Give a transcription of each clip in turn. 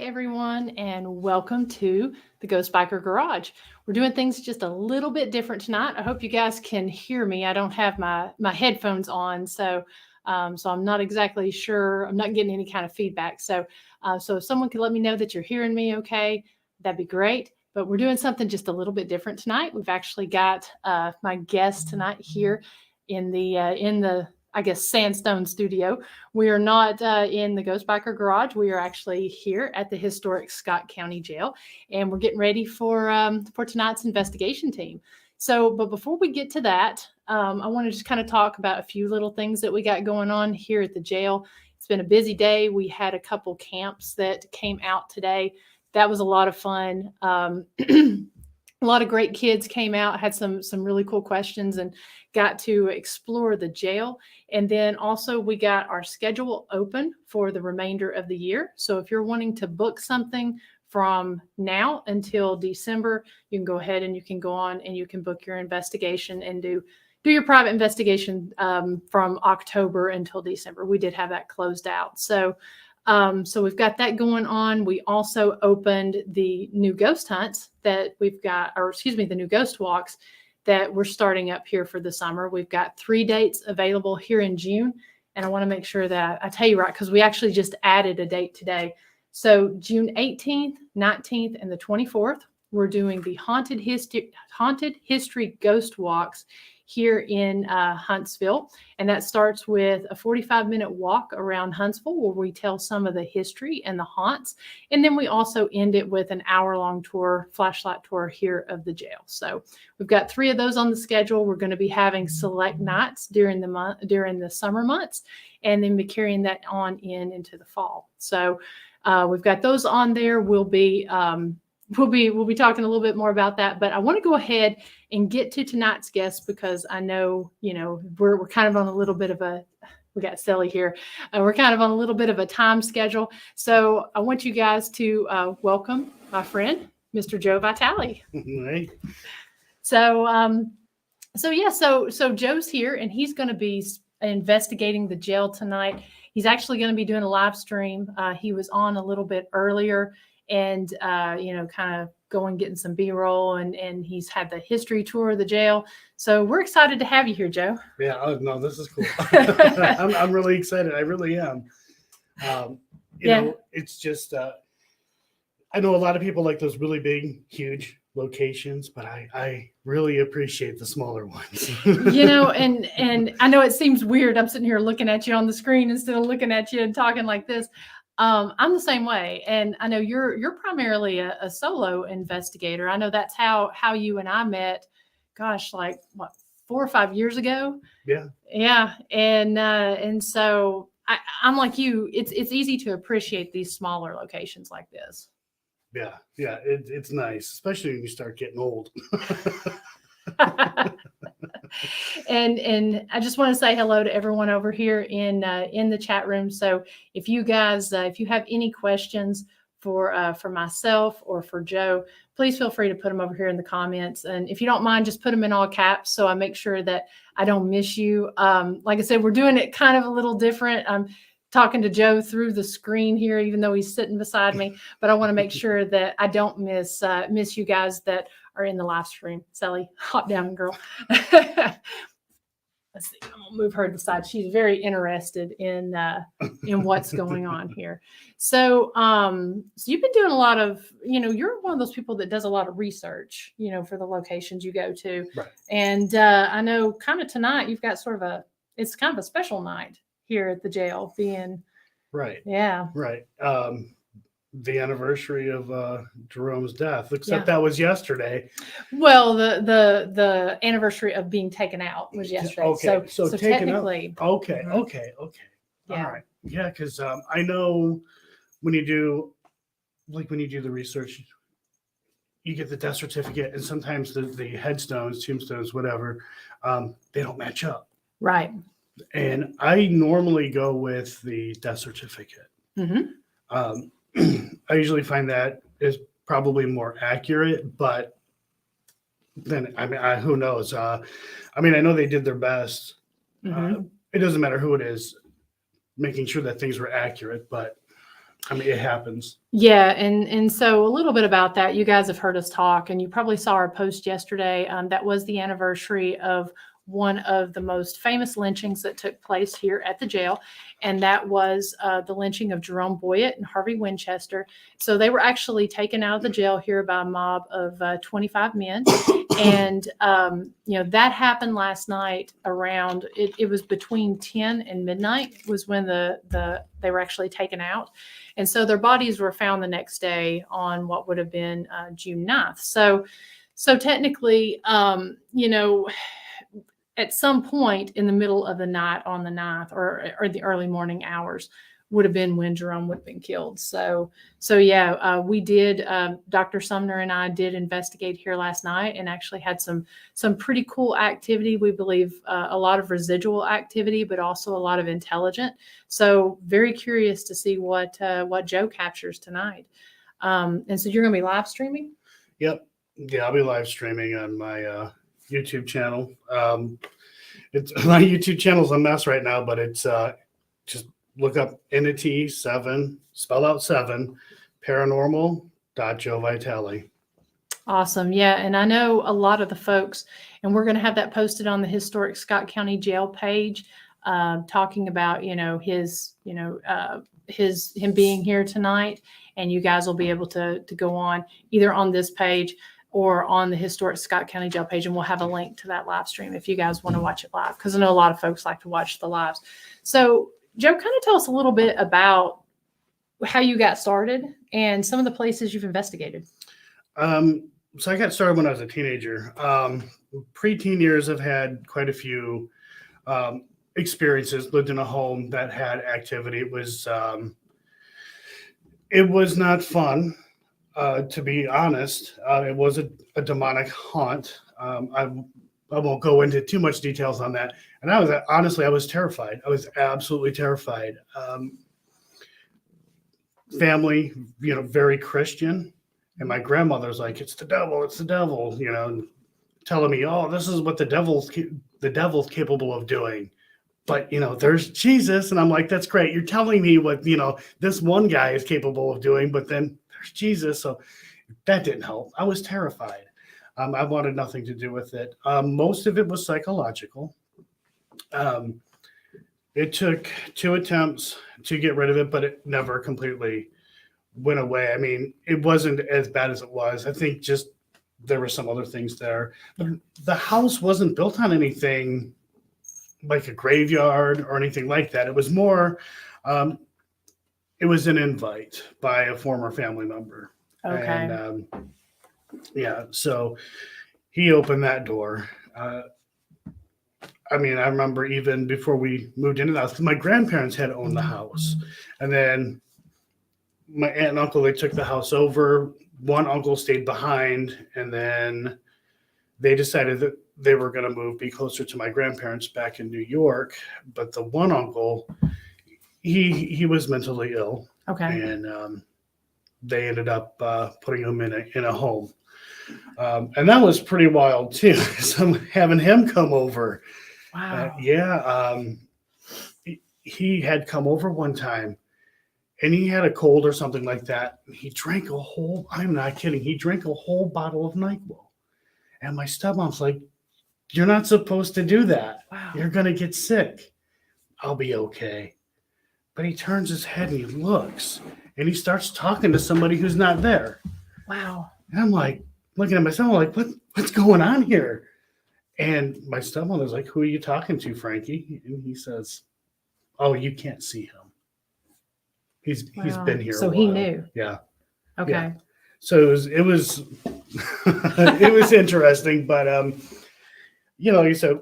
everyone, and welcome to the Ghost Biker Garage. We're doing things just a little bit different tonight. I hope you guys can hear me. I don't have my headphones on, so I'm not exactly sure. I'm not getting any kind of feedback. So if someone could let me know that you're hearing me okay, that'd be great. But we're doing something just a little bit different tonight. We've actually got my guest tonight here in the I guess Sandstone studio. We are not in the Ghost Biker Garage. We are actually here at the historic Scott County Jail, and we're getting ready for tonight's investigation team. But before we get to that, I want to just kind of talk about a few little things that we got going on here at the jail. It's been a busy day. We had a couple camps that came out today. That was a lot of fun. A lot of great kids came out, had some really cool questions, and got to explore the jail. And then also we got our schedule open for the remainder of the year. So if you're wanting to book something from now until December, you can go ahead and you can go on and you can book your investigation and do your private investigation from October until December. We did have that closed out. So we've got that going on. We also opened the new ghost hunts that we've got, the new ghost walks that we're starting up here for the summer. We've got 3 dates available here in June. And I want to make sure that I tell you right, because we actually just added a date today. So June 18th, 19th, and the 24th, we're doing the haunted history ghost walks here in Huntsville. And that starts with a 45-minute walk around Huntsville where we tell some of the history and the haunts. And then we also end it with an hour-long tour, flashlight tour here of the jail. So we've got 3 of those on the schedule. We're going to be having select nights during the summer months, and then be carrying that on into the fall. So we've got those on there. We'll be talking a little bit more about that, but I want to go ahead and get to tonight's guest because I know, we're kind of on a little bit of we got Salli here. We're kind of on a little bit of a time schedule. So I want you guys to welcome my friend, Mr. Joe Vitale. Right. So Joe's here and he's going to be investigating the jail tonight. He's actually going to be doing a live stream. He was on a little bit earlier and, kind of getting some B-roll and he's had the history tour of the jail. So we're excited to have you here, Joe. Yeah. Oh, no, this is cool. I'm really excited. I really am. It's just, I know a lot of people like those really big, huge locations, but I really appreciate the smaller ones. And I know it seems weird. I'm sitting here looking at you on the screen instead of looking at you and talking like this. I'm the same way. And I know you're primarily a solo investigator. I know that's how you and I met, gosh, like what, 4 or 5 years ago? Yeah. Yeah. And so I'm like you, it's easy to appreciate these smaller locations like this. Yeah. Yeah. It's nice, especially when you start getting old. And I just want to say hello to everyone over here in the chat room. So if you guys, if you have any questions for myself or for Joe, please feel free to put them over here in the comments. And if you don't mind, just put them in all caps so I make sure that I don't miss you. Like I said, we're doing it kind of a little different. I'm talking to Joe through the screen here, even though he's sitting beside me. But I want to make sure that I don't miss you guys that are in the live stream. Salli, hop down, girl. Let's see. I'm gonna move her to the side. She's very interested in what's going on here. So you've been doing a lot of, you're one of those people that does a lot of research, for the locations you go to. Right. And I know kind of tonight you've got it's kind of a special night here at the jail being. Right. Yeah. Right. The anniversary of Jerome's death, except that was yesterday. Well, the anniversary of being taken out was yesterday. Okay, so taken technically. Out. Okay, Mm-hmm. Okay. Yeah. All right. Yeah, because I know when you do the research, you get the death certificate, and sometimes the headstones, tombstones, whatever, they don't match up. Right. And I normally go with the death certificate. Mm-hmm. I usually find that is probably more accurate, but then who knows? I know they did their best. Mm-hmm. It doesn't matter who it is, making sure that things were accurate. But I mean, it happens. Yeah, and so a little bit about that. You guys have heard us talk, and you probably saw our post yesterday. That was the anniversary of one of the most famous lynchings that took place here at the jail, and that was the lynching of Jerome Boyett and Harvey Winchester. So they were actually taken out of the jail here by a mob of 25 men, and that happened last night around. It was between 10 and midnight was when they were actually taken out. And so their bodies were found the next day on what would have been June 9th. So technically, at some point in the middle of the night on the 9th or the early morning hours would have been when Jerome would have been killed. So we did, Dr. Sumner and I did investigate here last night and actually had some pretty cool activity. We believe a lot of residual activity, but also a lot of intelligent. So very curious to see what Joe captures tonight. And so you're going to be live streaming? Yep. Yeah, I'll be live streaming on my YouTube channel. My YouTube channel's a mess right now, but it's just look up Entity 7, spell out 7, Paranormal.Joe Vitale. Awesome. Yeah. And I know a lot of the folks, and we're going to have that posted on the historic Scott County Jail page, talking about, him being here tonight. And you guys will be able to go on either on this page or on the historic Scott County Jail page. And we'll have a link to that live stream if you guys want to watch it live, because I know a lot of folks like to watch the lives. So Joe, kind of tell us a little bit about how you got started and some of the places you've investigated. So I got started when I was a teenager. Pre-teen years, I've had quite a few experiences. Lived in a home that had activity. It was not fun, to be honest. It was a demonic haunt. I won't go into too much details on that. And I was terrified. I was absolutely terrified. Family, very Christian. And my grandmother's like, it's the devil, telling me, oh, this is what the devil's capable of doing. But, there's Jesus. And I'm like, that's great. You're telling me what, this one guy is capable of doing, but then there's Jesus. So that didn't help. I was terrified. I wanted nothing to do with it. Most of it was psychological. It took 2 attempts to get rid of it, but it never completely went away. I mean, it wasn't as bad as it was. I think just there were some other things there. But the house wasn't built on anything like a graveyard or anything like that. It was more, it was an invite by a former family member. Okay. And so he opened that door. I remember even before we moved into the house, because my grandparents had owned the house. And then my aunt and uncle, they took the house over. One uncle stayed behind, and then they decided that they were going to be closer to my grandparents back in New York. But the one uncle, he was mentally ill. Okay. And they ended up putting him in a home. And that was pretty wild too. So having him come over. Wow. He had come over one time and he had a cold or something like that. He drank I'm not kidding. He drank a whole bottle of NyQuil. And my stepmom's like, you're not supposed to do that. Wow. You're going to get sick. I'll be okay. But he turns his head and he looks and he starts talking to somebody who's not there. Wow. And I'm like, looking at myself, I'm like, what's going on here? And my stepmother's like, who are you talking to, Frankie? And he says, oh, you can't see him. He's been here. So a while. he knew. Yeah. Okay. Yeah. So it was it was interesting, but like you said,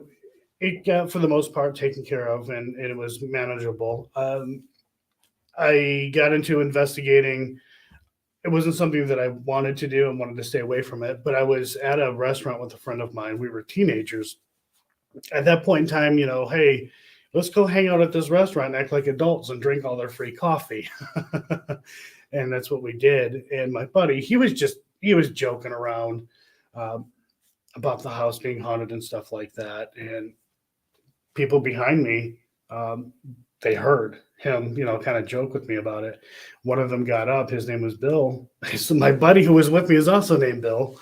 it got for the most part taken care of and it was manageable. I got into investigating. It wasn't something that I wanted to do and wanted to stay away from it, but I was at a restaurant with a friend of mine. We were teenagers. At that point in time, hey, let's go hang out at this restaurant and act like adults and drink all their free coffee. And that's what we did. And my buddy, he was joking around about the house being haunted and stuff like that. And people behind me they heard him, kind of joke with me about it. One of them got up. His name was Bill. So my buddy who was with me is also named Bill.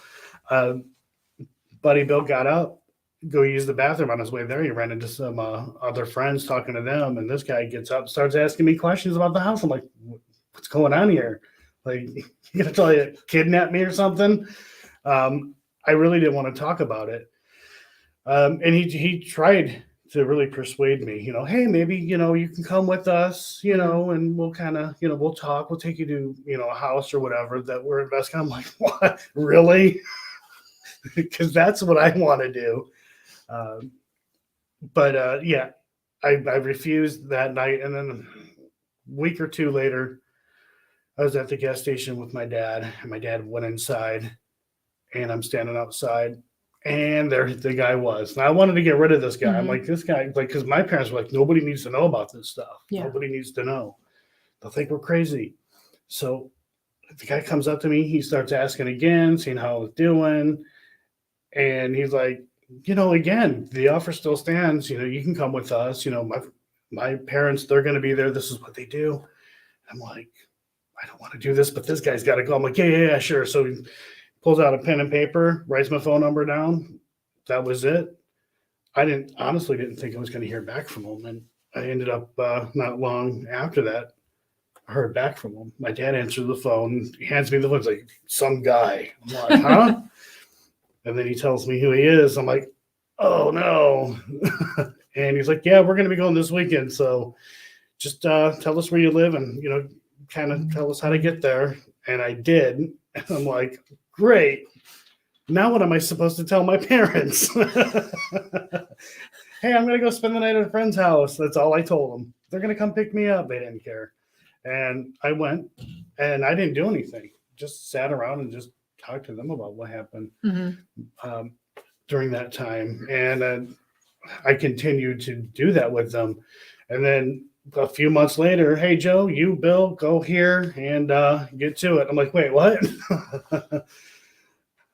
Buddy Bill got up, go use the bathroom. On his way there, he ran into some other friends talking to them. And this guy gets up, starts asking me questions about the house. I'm like, what's going on here? Like, you gonna try to kidnap me or something? I really didn't want to talk about it. And he tried to really persuade me, hey, maybe, you can come with us, and we'll kind of, we'll talk, we'll take you to, a house or whatever that we're investing. I'm like, what? Really? Because that's what I want to do. But yeah, I refused that night. And then a week or two later, I was at the gas station with my dad, and my dad went inside, and I'm standing outside, and there the guy was. And I wanted to get rid of this guy. I'm like, this guy, like, because my parents were like, nobody needs to know about this stuff. Yeah. Nobody needs to know. They'll think we're crazy. So the guy comes up to me. He starts asking again, seeing how I was doing. And he's like, again, the offer still stands. You can come with us. My parents, they're going to be there. This is what they do. I'm like, I don't want to do this, but this guy's got to go. I'm like, yeah, sure. So he pulls out a pen and paper, writes my phone number down. That was it. I honestly didn't think I was going to hear back from him. And I ended up not long after that, I heard back from him. My dad answered the phone. He hands me the phone. He's like, some guy. I'm like, huh? And then he tells me who he is. I'm like, oh, no. And he's like, yeah, we're going to be going this weekend. So just tell us where you live and, kind of tell us how to get there. And I did. And I'm like, great. Now what am I supposed to tell my parents? Hey, I'm going to go spend the night at a friend's house. That's all I told them. They're going to come pick me up. They didn't care. And I went, and I didn't do anything. Just sat around and just talked to them about what happened during that time. And I continued to do that with them. And then a few months later, hey, Joe, you, Bill, go here and get to it. I'm like, wait, what?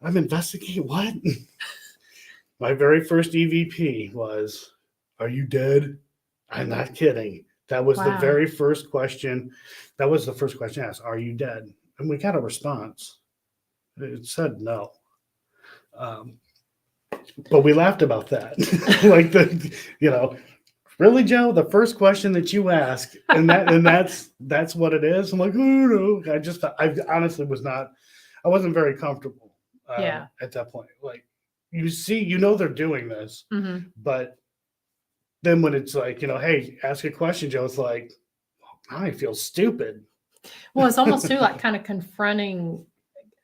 I'm investigating what? My very first EVP was, are you dead? I'm not kidding. That was the very first question. That was the first question asked, are you dead? And we got a response. It said no. But we laughed about that. Like really, Joe, the first question that you ask, and that's what it is. I'm like, oh no. I honestly I wasn't very comfortable at that point. Like, they're doing this, but then when it's like, hey, ask a question, Joe, it's like, I feel stupid. Well, it's almost too like kind of confronting.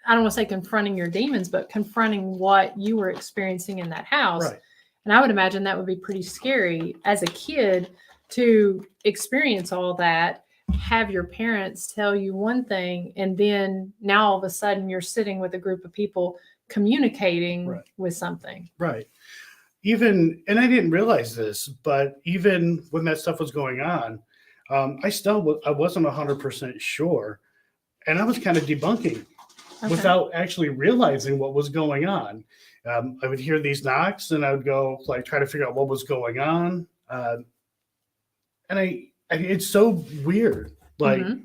I don't want to say confronting your demons, but confronting what you were experiencing in that house. Right. And I would imagine that would be pretty scary as a kid to experience all that, have your parents tell you one thing, and then now all of a sudden you're sitting with a group of people communicating with something. Right. And I didn't realize this, but even when that stuff was going on, I wasn't 100% sure. And I was kind of debunking without actually realizing what was going on. I would hear these knocks and I would go try to figure out what was going on. And it's so weird. It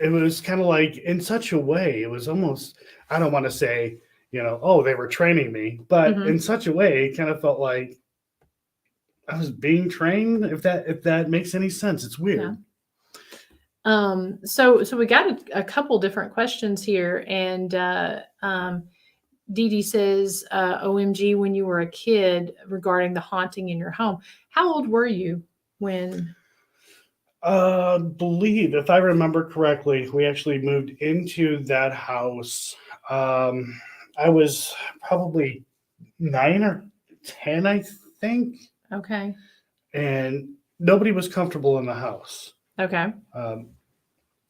was kind of like in such a way, it was almost, I don't want to say, oh, they were training me, but in such a way, it kind of felt like I was being trained, if that makes any sense. It's weird. Yeah. So we got a couple different questions here, and Dee Dee says, OMG, when you were a kid, regarding the haunting in your home. How old were you when? Believe, if I remember correctly, we actually moved into that house. I was probably 9 or 10, I think. Okay. And nobody was comfortable in the house. Okay.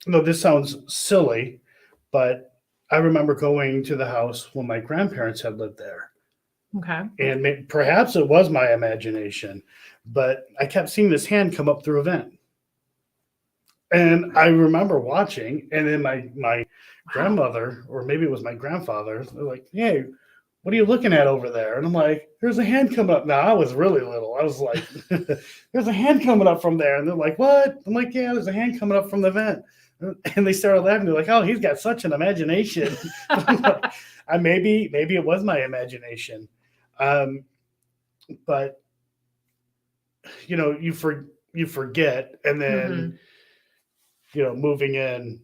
No, this sounds silly, but I remember going to the house when my grandparents had lived there. Okay. And perhaps it was my imagination, but I kept seeing this hand come up through a vent. And I remember watching, and then my grandmother, or maybe it was my grandfather, they're like, hey, what are you looking at over there? And I'm like, there's a hand coming up. Now, I was really little. I was like, there's a hand coming up from there. And they're like, what? I'm like, yeah, there's a hand coming up from the vent. And they started laughing. They're like, oh, he's got such an imagination. Like, maybe it was my imagination. But, you forget. And then, moving in,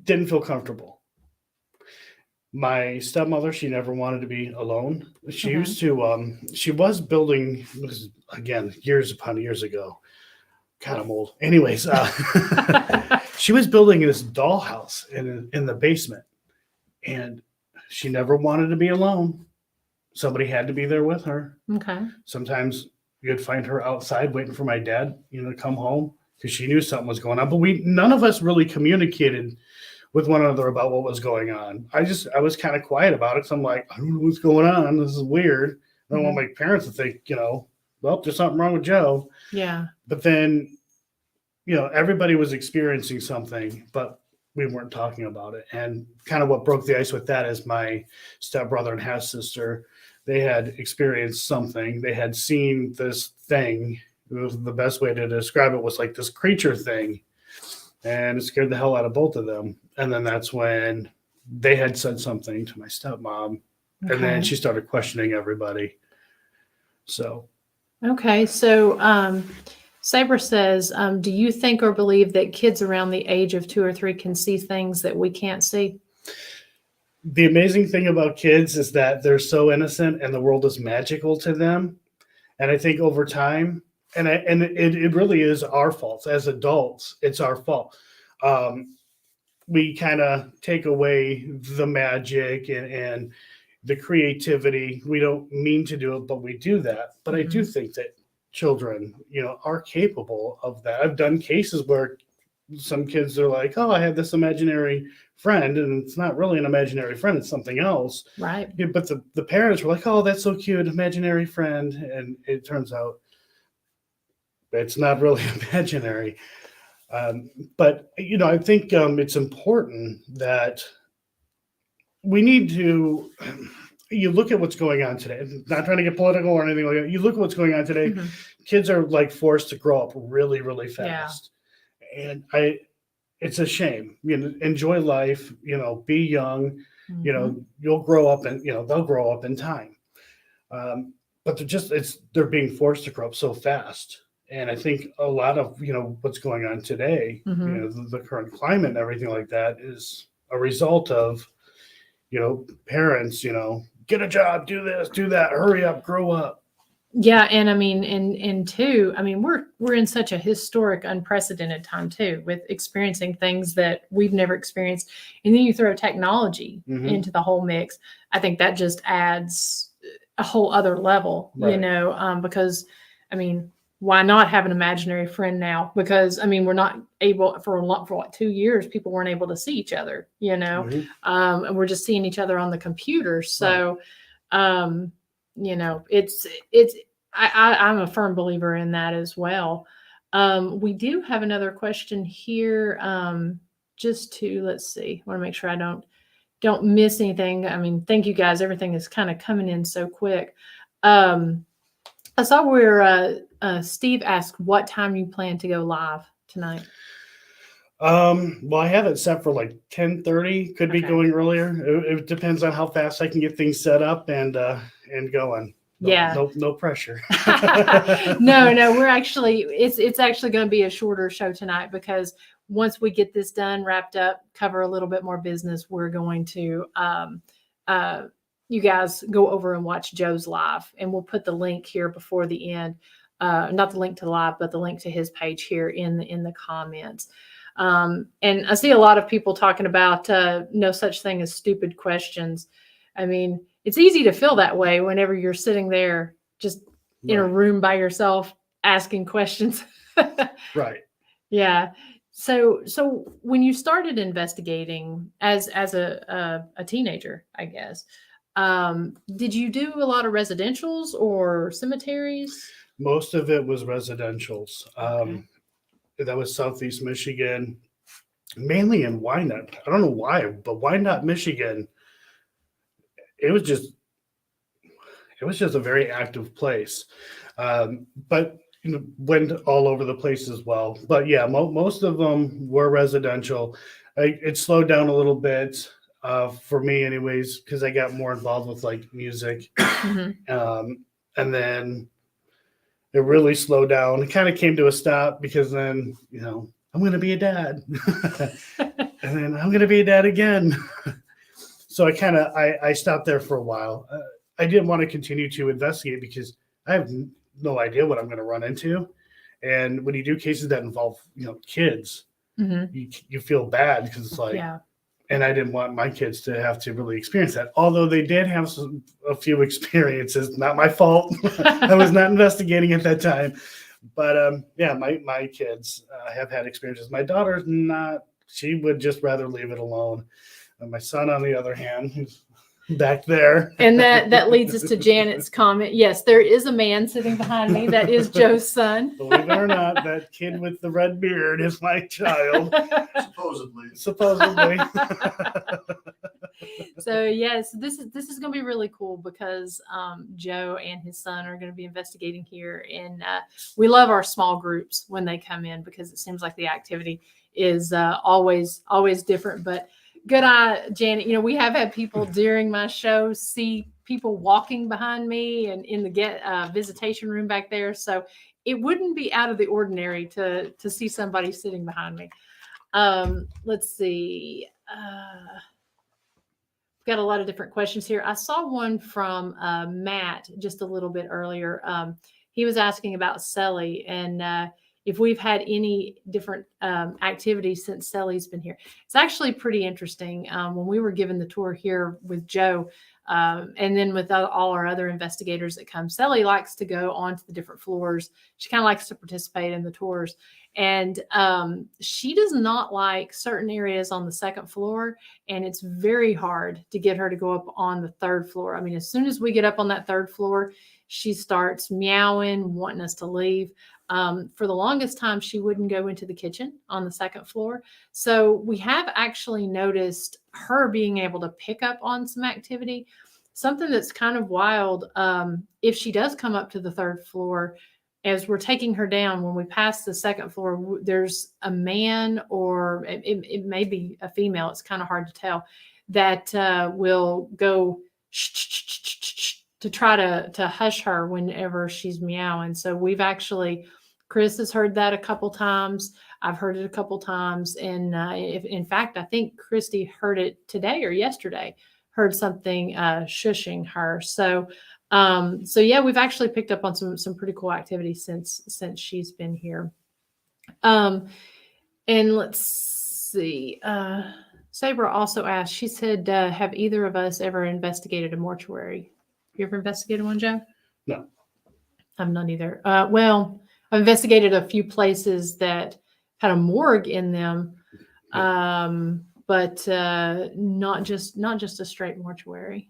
didn't feel comfortable. My stepmother, she never wanted to be alone. She used to, she was building, again, years upon years ago. God, I'm old. Anyways, she was building this dollhouse in the basement, and she never wanted to be alone. Somebody had to be there with her. Okay. Sometimes you'd find her outside waiting for my dad, to come home because she knew something was going on. But none of us really communicated with one another about what was going on. I was kind of quiet about it because I'm like, I don't know what's going on. This is weird. I don't want my parents to think, well, there's something wrong with Joe. Yeah. But then, everybody was experiencing something, but we weren't talking about it. And kind of what broke the ice with that is my stepbrother and half sister, they had experienced something. They had seen this thing. It was the best way to describe it was like this creature thing. And it scared the hell out of both of them. And then that's when they had said something to my stepmom. Okay. And then she started questioning everybody. So. Okay. So Sabre says, do you think or believe that kids around the age of 2 or 3 can see things that we can't see? The amazing thing about kids is that they're so innocent and the world is magical to them. And I think over time, and it really is our fault as adults. It's our fault. We kind of take away the magic and the creativity. We don't mean to do it, but we do that. But I do think that children, are capable of that. I've done cases where some kids are like, oh, I have this imaginary friend, and it's not really an imaginary friend, it's something else. Right. Yeah, but the parents were like, oh, that's so cute, imaginary friend. And it turns out it's not really imaginary. But, I think it's important that we need to, you look at what's going on today. Not trying to get political or anything like that. You look at what's going on today. Kids are like forced to grow up really, really fast. Yeah. And it's a shame. Enjoy life. Be young. You'll grow up, and they'll grow up in time. But they're being forced to grow up so fast. And I think a lot of what's going on today, the current climate and everything like that is a result of parents, get a job, do this, do that, hurry up, grow up. Yeah. And I mean, and two, I mean, we're in such a historic, unprecedented time too, with experiencing things that we've never experienced. And then you throw technology into the whole mix. I think that just adds a whole other level, right. Because I mean, why not have an imaginary friend now? Because I mean, we're not able for like 2 years, people weren't able to see each other, and we're just seeing each other on the computer. So, right. I'm a firm believer in that as well. We do have another question here. Let's see, I want to make sure I don't miss anything. I mean, thank you guys. Everything is kind of coming in so quick. I saw where Steve asked what time you plan to go live tonight. Well, I have it set for like 10:30. Could be going earlier. It depends on how fast I can get things set up and going. No pressure. No, we're actually it's actually going to be a shorter show tonight because once we get this done, wrapped up, cover a little bit more business, we're going to you guys go over and watch Joe's live, and we'll put the link here before the end. Not the link to the live, but the link to his page here in the comments. And I see a lot of people talking about no such thing as stupid questions. I mean, it's easy to feel that way whenever you're sitting there just in a room by yourself asking questions. Right. Yeah. So when you started investigating as a teenager, I guess, did you do a lot of residentials or cemeteries? Most of it was residentials. That was Southeast Michigan. mainly in Wyandotte. I don't know why, but Wyandotte, Michigan, it was just a very active place. But went all over the place as well. But yeah, most of them were residential. It slowed down a little bit for me, anyways, because I got more involved with like music, and then it really slowed down. It kind of came to a stop because then I'm going to be a dad, and then I'm going to be a dad again. So I stopped there for a while. I didn't want to continue to investigate because I have no idea what I'm going to run into. And when you do cases that involve, kids, you feel bad because it's like, and I didn't want my kids to have to really experience that. Although they did have a few experiences, not my fault. I was not investigating at that time. But yeah, my kids have had experiences. My daughter's not, she would just rather leave it alone. And my son, on the other hand, who's back there. And that leads us to Janet's comment. Yes, there is a man sitting behind me. That is Joe's son. Believe it or not, that kid with the red beard is my child. Supposedly. So yes, this is going to be really cool because Joe and his son are going to be investigating here, and we love our small groups when they come in because it seems like the activity is always different. But good eye, Janet. We have had people during my show see people walking behind me and in the visitation room back there. So it wouldn't be out of the ordinary to see somebody sitting behind me. Let's see. Got a lot of different questions here. I saw one from Matt just a little bit earlier. He was asking about Salli and if we've had any different activities since Salli's been here. It's actually pretty interesting. When we were given the tour here with Joe, and then with all our other investigators that come, Salli likes to go onto the different floors. She kind of likes to participate in the tours. And she does not like certain areas on the second floor. And it's very hard to get her to go up on the third floor. I mean, as soon as we get up on that third floor, she starts meowing, wanting us to leave. For the longest time, she wouldn't go into the kitchen on the second floor. So we have actually noticed her being able to pick up on some activity. Something that's kind of wild, if she does come up to the third floor, as we're taking her down, when we pass the second floor, there's a man or it may be a female. It's kind of hard to tell that will go to try to hush her whenever she's meowing. So we've actually, Chris has heard that a couple times. I've heard it a couple times. And in fact, I think Christy heard it today or yesterday, heard something shushing her. So yeah, we've actually picked up on some pretty cool activities since she's been here. And let's see. Sabra also asked, she said, have either of us ever investigated a mortuary? You ever investigated one, Joe? No. I've not either. Well, I've investigated a few places that had a morgue in them, but not just a straight mortuary.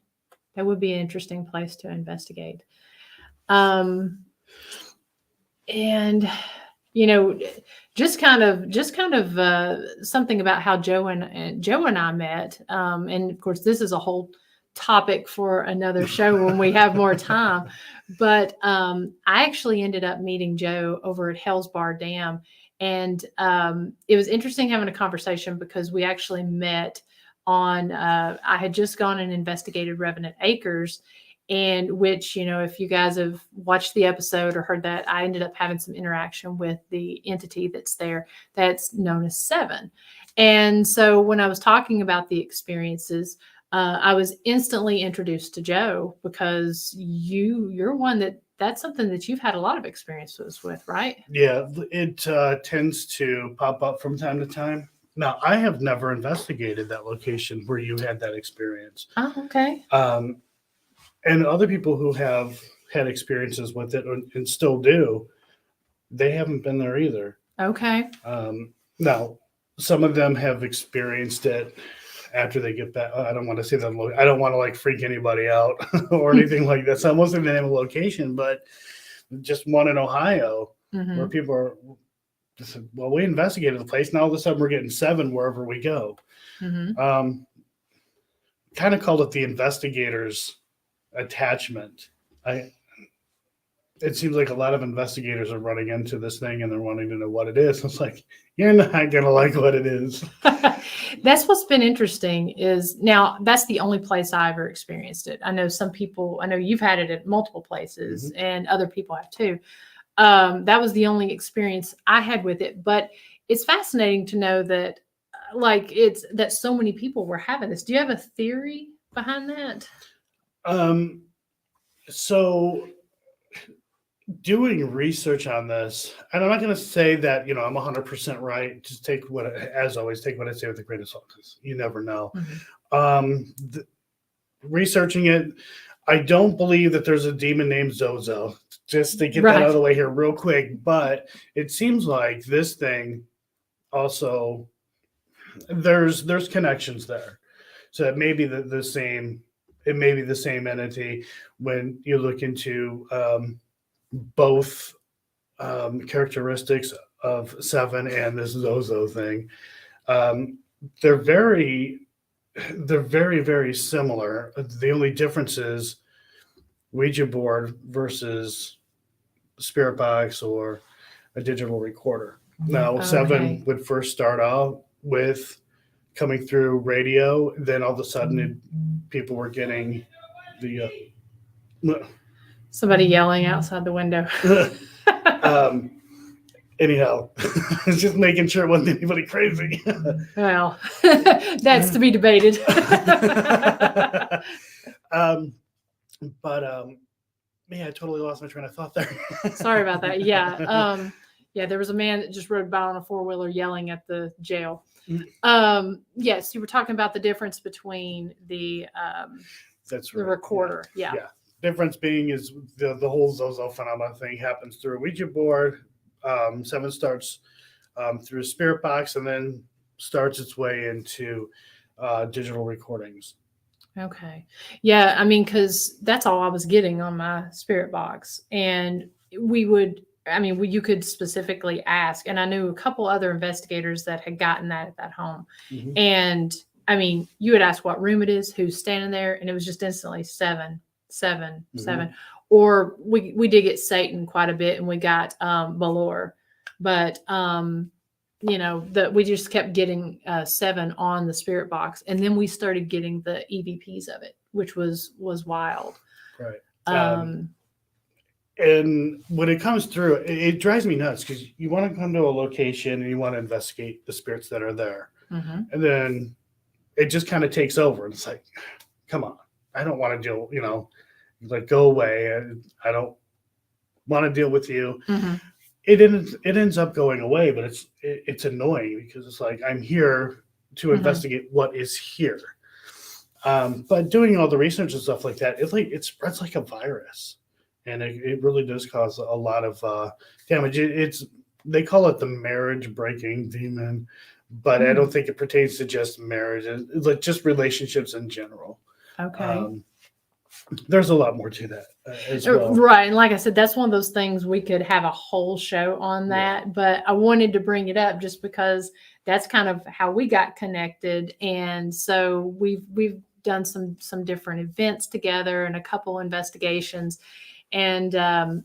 That would be an interesting place to investigate. And just kind of something about how Joe and I met. And of course, this is a whole topic for another show when we have more time. But I actually ended up meeting Joe over at Hell's Bar Dam. And it was interesting having a conversation because we actually met on, I had just gone and investigated Revenant Acres, and which, if you guys have watched the episode or heard that, I ended up having some interaction with the entity that's there that's known as Seven. And so when I was talking about the experiences, I was instantly introduced to Joe because you're one that's something that you've had a lot of experiences with, right? Yeah, it tends to pop up from time to time. Now, I have never investigated that location where you had that experience. Oh, okay. And other people who have had experiences with it and still do, they haven't been there either. Okay. Now, some of them have experienced it after they get back. I don't want to say that. I don't want to freak anybody out or anything like that. So I won't say the name of the location, but just one in Ohio where people I said, well, we investigated the place. Now all of a sudden we're getting 7 wherever we go. Mm-hmm. Kind of called it the investigator's attachment. It seems like a lot of investigators are running into this thing and they're wanting to know what it is. It's like, you're not going to like what it is. That's what's been interesting is now that's the only place I ever experienced it. I know some people, I know you've had it at multiple places and other people have too. That was the only experience I had with it, but it's fascinating to know that that so many people were having this. Do you have a theory behind that? So doing research on this, and I'm not going to say that, I'm 100% right. Just as always, take what I say with a grain of salt, because you never know. Researching it, I don't believe that there's a demon named Zozo, just to get that out of the way here real quick. But it seems like this thing also, there's connections there. So it may be the same entity when you look into both characteristics of 7 and this Zozo thing. They're very, very similar. The only difference is Ouija board versus spirit box or a digital recorder. Now, 7 would first start out with coming through radio. Then all of a sudden, people were getting the somebody yelling outside the window. Anyhow, just making sure it wasn't anybody crazy. Well, that's to be debated. Man, I totally lost my train of thought there. Sorry about that. Yeah. Yeah, there was a man that just rode by on a 4-wheeler yelling at the jail. Yes, you were talking about the difference between the recorder. Yeah. Difference being is the whole Zozo phenomenon thing happens through a Ouija board. 7 starts through a spirit box and then starts its way into digital recordings. Okay. Yeah, I mean, because that's all I was getting on my spirit box. And you could specifically ask, and I knew a couple other investigators that had gotten that at that home. And I mean, you would ask what room it is, who's standing there, and it was just instantly 7, 7, 7. Or we did get Satan quite a bit, and we got Balor, but we just kept getting 7 on the spirit box, and then we started getting the EVPs of it, which was wild. Right. And when it comes through, it drives me nuts because you want to come to a location and you want to investigate the spirits that are there, and then it just kind of takes over, and it's like, come on, I don't want to deal, like, go away. I don't want to deal with you. It ends up going away, but it's annoying because it's like, I'm here to investigate what is here. But doing all the research and stuff like that, it spreads like a virus, and it really does cause a lot of damage. They call it the marriage breaking demon, but I don't think it pertains to just marriage. It's like just relationships in general. Okay. There's a lot more to that as well. Right. And like I said, that's one of those things we could have a whole show on that, but I wanted to bring it up just because that's kind of how we got connected. And so we've done some different events together and a couple investigations. And, I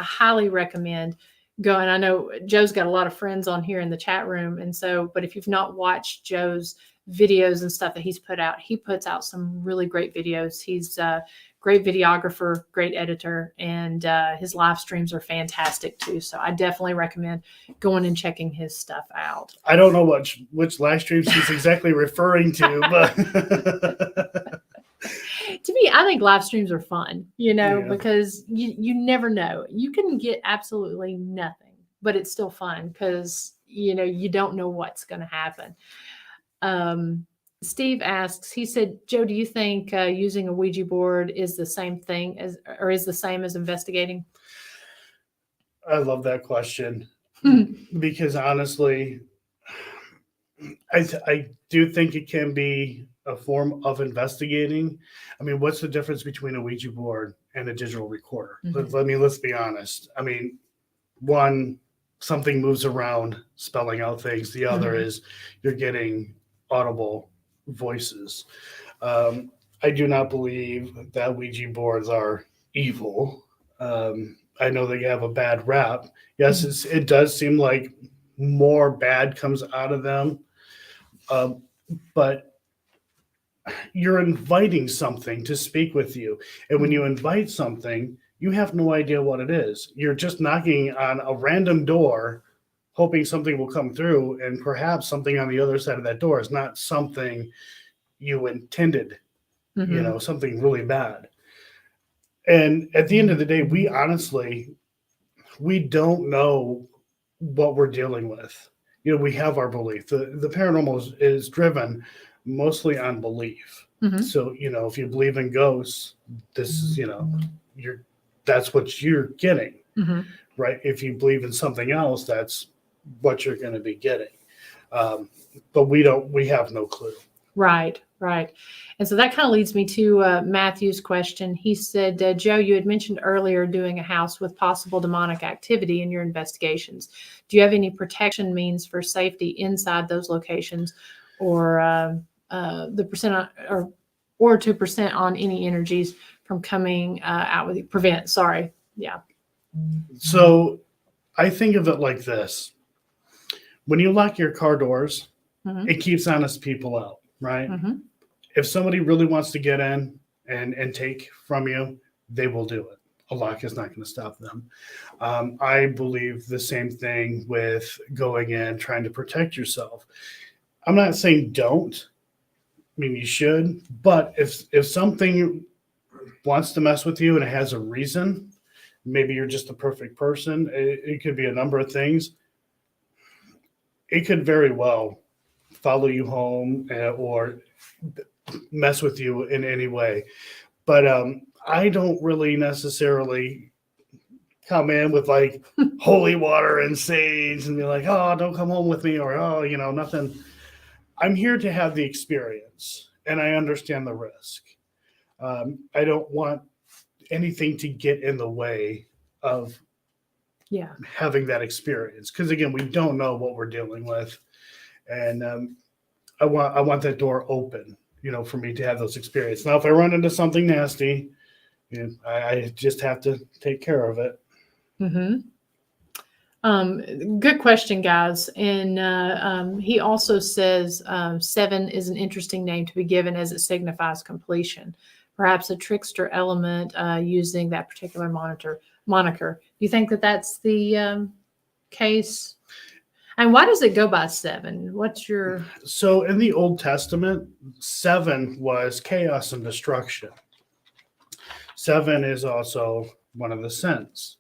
highly recommend going. I know Joe's got a lot of friends on here in the chat room. And so, but if you've not watched Joe's videos and stuff that he's put out, he puts out some really great videos. He's a great videographer, great editor, and his live streams are fantastic too. So I definitely recommend going and checking his stuff out. I don't know which live streams he's exactly referring to, but to me, I think live streams are fun, because you never know. You can get absolutely nothing, but it's still fun because, you don't know what's going to happen. Steve asks, he said, Joe, do you think using a Ouija board is the same as investigating? I love that question because honestly, I do think it can be a form of investigating. I mean, what's the difference between a Ouija board and a digital recorder? Let's be honest. I mean, one something moves around, spelling out things. The other is you're getting audible voices. I do not believe that Ouija boards are evil. I know they have a bad rap. Yes, it does seem like more bad comes out of them, but you're inviting something to speak with you. And when you invite something, you have no idea what it is. You're just knocking on a random door, hoping something will come through, and perhaps something on the other side of that door is not something you intended, something really bad. And at the end of the day, we don't know what we're dealing with. We have our belief. The paranormal is driven mostly on belief. So, if you believe in ghosts, this is, that's what you're getting, right? If you believe in something else, that's what you're going to be getting. But we have no clue. Right. And so that kind of leads me to Matthew's question. He said, Joe, you had mentioned earlier doing a house with possible demonic activity in your investigations. Do you have any protection means for safety inside those locations, or the percent or 2% on any energies from coming out with you? Prevent? Sorry. Yeah. So I think of it like this. When you lock your car doors, it keeps honest people out, right? If somebody really wants to get in and take from you, they will do it. A lock is not going to stop them. I believe the same thing with going in, trying to protect yourself. I'm not saying don't. I mean, you should. But if something wants to mess with you and it has a reason, maybe you're just the perfect person. It could be a number of things. It could very well follow you home or mess with you in any way. But I don't really necessarily come in with like holy water and sage and be like, oh, don't come home with me, or, oh, nothing. I'm here to have the experience, and I understand the risk. I don't want anything to get in the way of having that experience. Because again, we don't know what we're dealing with. And I want that door open, for me to have those experiences. Now, if I run into something nasty, I just have to take care of it. Good question, guys. And he also says 7 is an interesting name to be given as it signifies completion, perhaps a trickster element using that particular moniker. Do you think that that's the case? And why does it go by 7? What's your... So in the Old Testament, 7 was chaos and destruction. 7 is also one of the sins.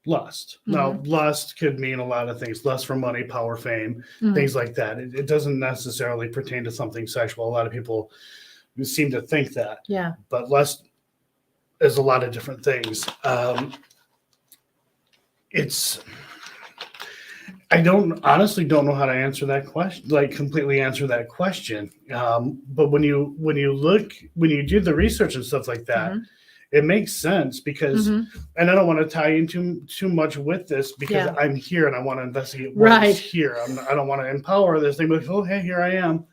Lust. Now, lust could mean a lot of things. Lust for money, power, fame, things like that. It doesn't necessarily pertain to something sexual. A lot of people seem to think that. Yeah. But lust is a lot of different things. I honestly don't know how to answer that question, like completely answer that question. But when you do the research and stuff like that, it makes sense because, and I don't want to tie into too much with this because I'm here and I want to investigate what's here. I don't want to empower this thing, but oh, hey, here I am.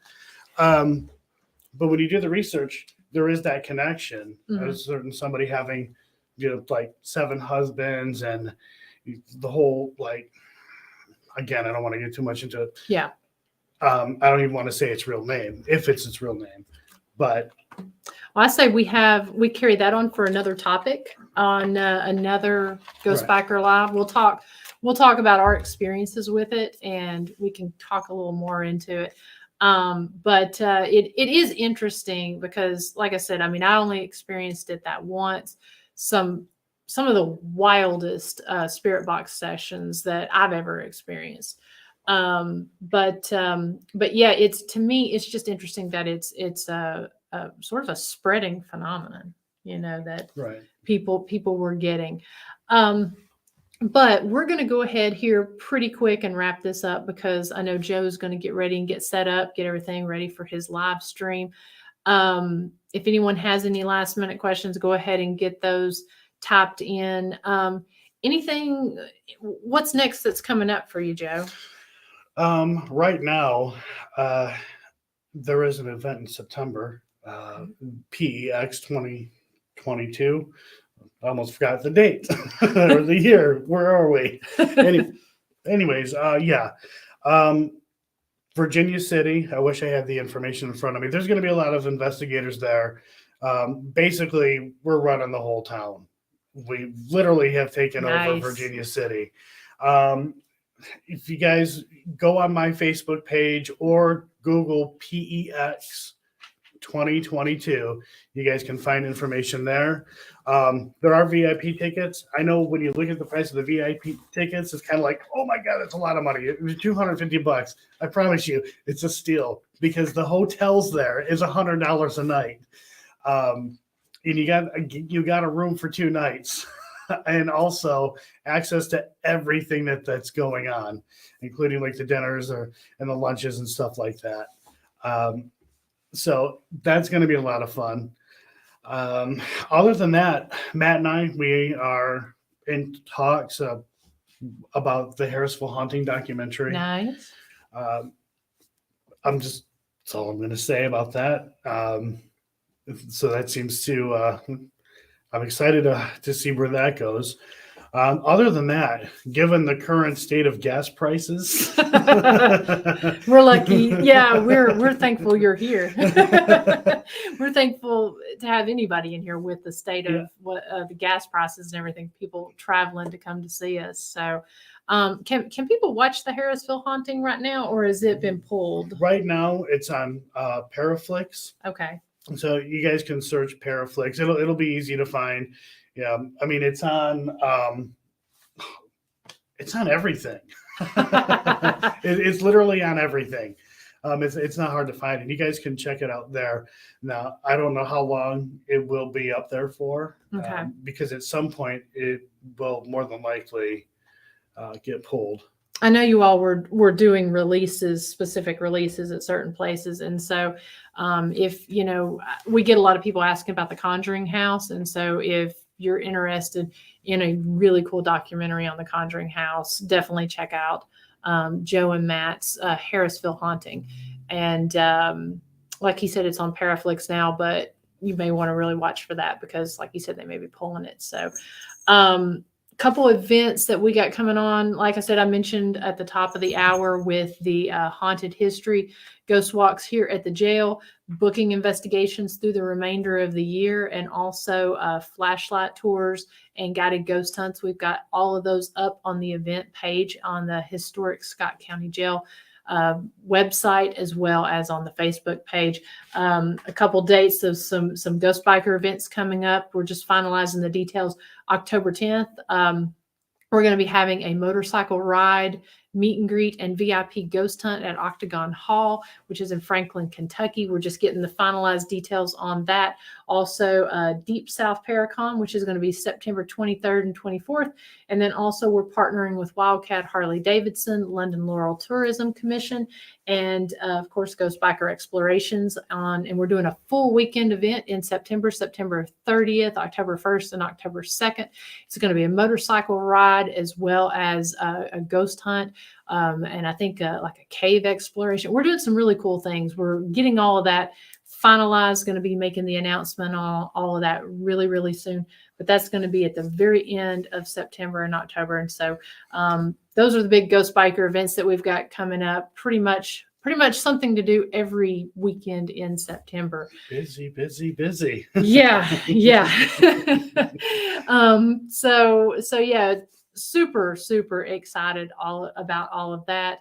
But when you do the research, there is that connection. There's certain somebody having, like 7 husbands and the whole, like, again, I don't want to get too much into it. Yeah. I don't even want to say its real name, if it's its real name. But I say we carry that on for another topic on another Ghost Biker Live. We'll talk about our experiences with it, and we can talk a little more into it. But it is interesting because, like I said, I mean, I only experienced it that once. Some of the wildest spirit box sessions that I've ever experienced. But yeah, to me, it's just interesting that it's a sort of a spreading phenomenon, that people were getting. But we're going to go ahead here pretty quick and wrap this up because I know Joe's going to get ready and get set up, get everything ready for his live stream. If anyone has any last minute questions, go ahead and get those typed in. anything, what's next that's coming up for you, Joe? Right now, there is an event in September, PEX 2022. I almost forgot the date or the year. Where are we? Anyways, yeah. Virginia City. I wish I had the information in front of me. There's going to be a lot of investigators there. Basically, we're running the whole town. We literally have taken over Virginia City. If you guys go on my Facebook page or Google PEX 2022, you guys can find information there. There are VIP tickets. I know when you look at the price of the VIP tickets, it's kind of like, oh my God, that's a lot of money. It was $250. I promise you, it's a steal because the hotels there is $100 a night. And you got a room for 2 nights. And also access to everything that's going on, including like the dinners and the lunches and stuff like that. So that's going to be a lot of fun. Other than that, Matt and I, we are in talks about the Harrisville Haunting documentary. Nice. That's all I'm going to say about that. So that seems to, I'm excited to see where that goes. Other than that, given the current state of gas prices, we're lucky. Yeah, we're thankful you're here. We're thankful to have anybody in here with the state of what the gas prices and everything. People traveling to come to see us. So, can people watch the Harrisville Haunting right now, or has it been pulled? Right now, it's on Paraflix. Okay. So you guys can search Paraflix. It'll be easy to find. Yeah, I mean it's on everything. It's literally on everything. It's not hard to find, and you guys can check it out there. Now I don't know how long it will be up there for, because at some point it will more than likely get pulled. I know you all were doing specific releases at certain places. And so if, we get a lot of people asking about the Conjuring House. And so if you're interested in a really cool documentary on the Conjuring House, definitely check out Joe and Matt's Harrisville Haunting. And like he said, it's on Paraflix now, but you may want to really watch for that because like you said, they may be pulling it. So couple events that we got coming on. Like I said, I mentioned at the top of the hour with the haunted history ghost walks here at the jail, booking investigations through the remainder of the year, and also flashlight tours and guided ghost hunts. We've got all of those up on the event page on the historic Scott County Jail website, as well as on the Facebook page. A couple dates of some Ghost Biker events coming up. We're just finalizing the details. October 10th, we're going to be having a motorcycle ride, meet and greet, and VIP ghost hunt at Octagon Hall, which is in Franklin, Kentucky. We're just getting the finalized details on that. Also, Deep South Paracon, which is going to be September 23rd and 24th. And then also we're partnering with Wildcat Harley Davidson, London Laurel Tourism Commission, and of course, Ghost Biker Explorations and we're doing a full weekend event in September 30th, October 1st, and October 2nd. It's going to be a motorcycle ride as well as a ghost hunt. And I think like a cave exploration. We're doing some really cool things. We're getting all of that finalized, going to be making the announcement on all of that really, really soon. But that's going to be at the very end of September and October. And so those are the big Ghost Biker events that we've got coming up. Pretty much something to do every weekend in September. Busy, busy, busy. Yeah. So yeah, super, super excited about all of that.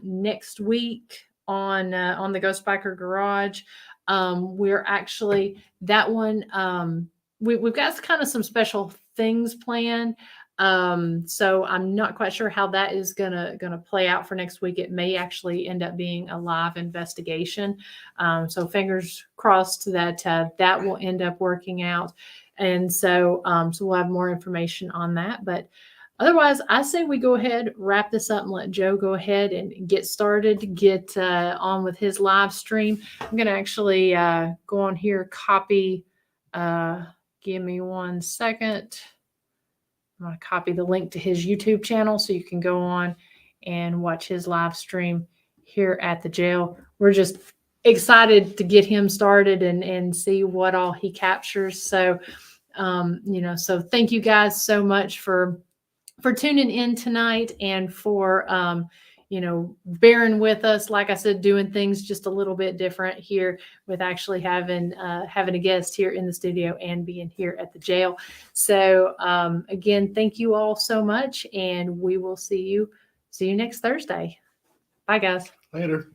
Next week on the Ghost Biker Garage, we're actually that one. We've got kind of some special things planned. So I'm not quite sure how that is gonna play out for next week. It may actually end up being a live investigation. So fingers crossed that that will end up working out. And so we'll have more information on that. But otherwise, I say we go ahead, wrap this up, and let Joe go ahead and get started, get on with his live stream. I'm going to actually go on here, copy. Give me 1 second. I'm going to copy the link to his YouTube channel so you can go on and watch his live stream here at the jail. We're just excited to get him started and see what all he captures. So, so thank you guys so much for tuning in tonight and for, bearing with us. Like I said, doing things just a little bit different here with actually having a guest here in the studio and being here at the jail. So again, thank you all so much, and we will see you next Thursday. Bye, guys. Later.